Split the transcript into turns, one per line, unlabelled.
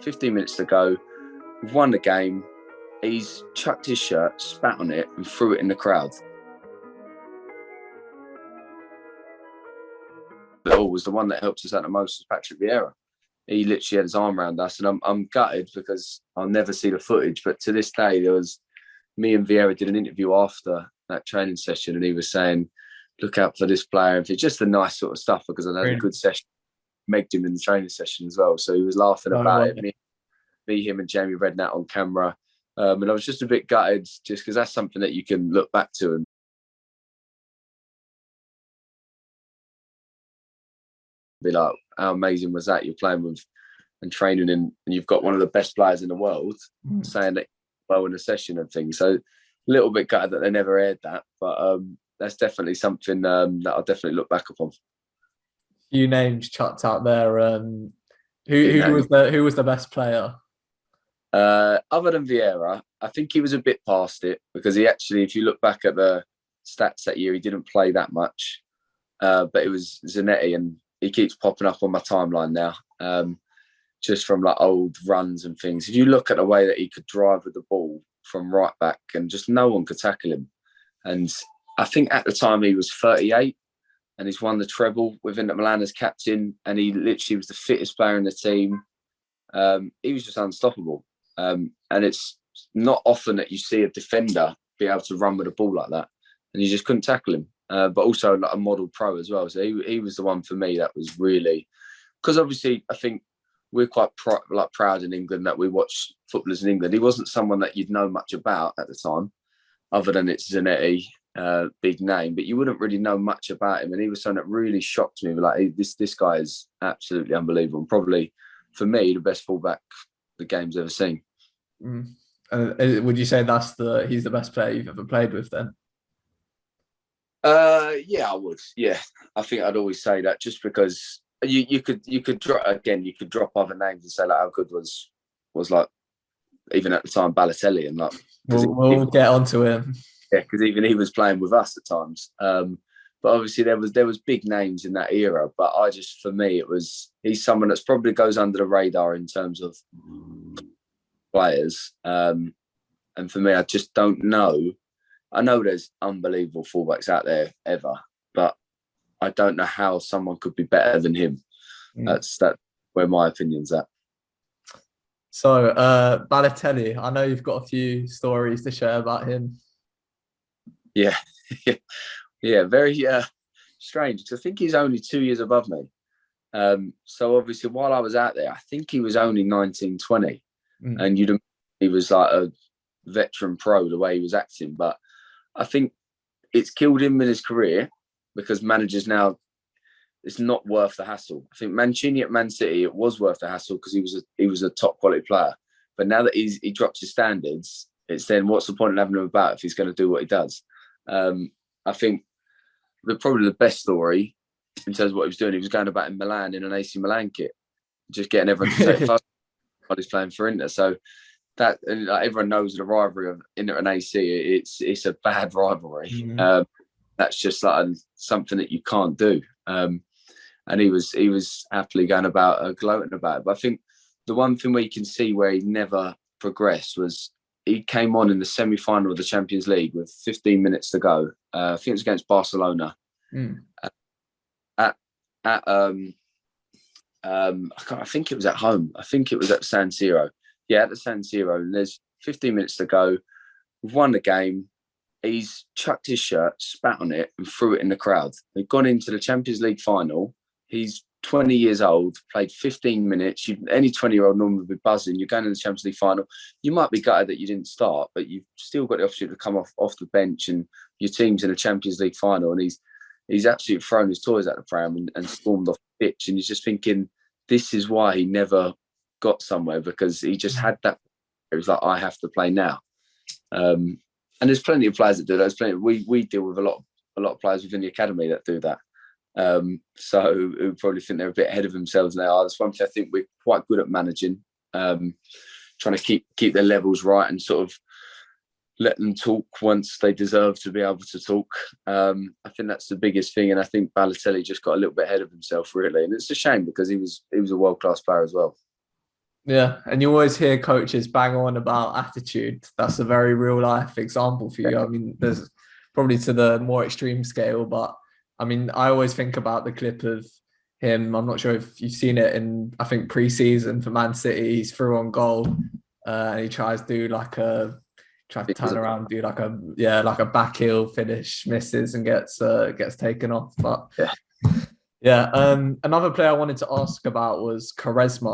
15 minutes to go. We've won the game. He's chucked his shirt, spat on it, and threw it in the crowd. It all was the one that helped us out the most was Patrick Vieira. He literally had his arm around us, and I'm gutted because I'll never see the footage. But to this day, there was me and Vieira did an interview after that training session, and he was saying, "Look out for this player." And it's just the nice sort of stuff because I had a good session. Megged him in the training session as well, so he was laughing about it. Me, him, and Jamie Redknapp on camera, and I was just a bit gutted, just because that's something that you can look back to and be like, how amazing was that? You're playing with and training in, and you've got one of the best players in the world saying that well in a session and things. So a little bit gutted that they never aired that, but that's definitely something that I'll definitely look back upon.
Few names chucked out there. Who was the best player?
Other than Vieira, I think he was a bit past it because he actually, if you look back at the stats that year, he didn't play that much. But it was Zanetti, and he keeps popping up on my timeline now, just from like old runs and things. If you look at the way that he could drive with the ball from right back, and just no one could tackle him. And I think at the time he was 38, and he's won the treble with Inter Milan as captain, and he literally was the fittest player in the team. He was just unstoppable. And it's not often that you see a defender be able to run with a ball like that, and you just couldn't tackle him. But also like a model pro as well. So he was the one for me that was really, because obviously I think we're quite proud in England that we watch footballers in England. He wasn't someone that you'd know much about at the time, other than it's Zanetti, big name, but you wouldn't really know much about him. And he was something that really shocked me. Like, hey, this guy is absolutely unbelievable. And probably for me, the best fullback the game's ever seen.
Would you say he's the best player you've ever played with then?
Yeah, I would. Yeah, I think I'd always say that, just because you could drop other names and say like how good was like, even at the time, Balotelli, and like
we'll get onto him.
Yeah, because even he was playing with us at times. But obviously there was big names in that era. But for me, he's someone that's probably goes under the radar in terms of players. And for me, I just don't know. I know there's unbelievable fullbacks out there ever, but I don't know how someone could be better than him. That's where my opinion's at.
So Balotelli, I know you've got a few stories to share about him.
Yeah, yeah, very strange, because I think he's only 2 years above me. So obviously, while I was out there, I think he was only 19, 20, and he was like a veteran pro the way he was acting. But I think it's killed him in his career, because managers now, it's not worth the hassle. I think Mancini at Man City, it was worth the hassle because he was a top quality player. But now that he dropped his standards, it's then what's the point in having him about if he's going to do what he does? I think probably the best story in terms of what he was doing, he was going about in Milan in an AC Milan kit, just getting everyone to take while he's playing for Inter. So that, and everyone knows the rivalry of Inter and AC. It's a bad rivalry. That's just like something that you can't do. And he was happily going about gloating about it. But I think the one thing where you can see where he never progressed was he came on in the semi-final of the Champions League with 15 minutes to go. I think it was against Barcelona. I think it was at home. I think it was at San Siro. Yeah, at the San Siro. And there's 15 minutes to go. We've won the game. He's chucked his shirt, spat on it, and threw it in the crowd. They've gone into the Champions League final. He's 20 years old, played 15 minutes. Any 20-year-old normally would be buzzing. You're going to the Champions League final. You might be gutted that you didn't start, but you've still got the opportunity to come off the bench, and your team's in a Champions League final, and he's absolutely thrown his toys at the pram and stormed off the pitch. And you're just thinking, this is why he never got somewhere, because he just had that. It was like, I have to play now. And there's plenty of players that do that. We deal with a lot of players within the academy that do that. So who probably think they're a bit ahead of themselves now. That's one thing I think we're quite good at managing, trying to keep their levels right and sort of let them talk once they deserve to be able to talk. I think that's the biggest thing, and I think Balotelli just got a little bit ahead of himself, really, and it's a shame because he was a world-class player as well.
Yeah, and you always hear coaches bang on about attitude. That's a very real life example for you. I mean, there's probably to the more extreme scale, but I mean, I always think about the clip of him. I'm not sure if you've seen it in, I think, pre-season for Man City. He's through on goal, and he tries to do try to turn around, do like a back heel finish, misses, and gets taken off. But
Yeah.
yeah, another player I wanted to ask about was Quaresma.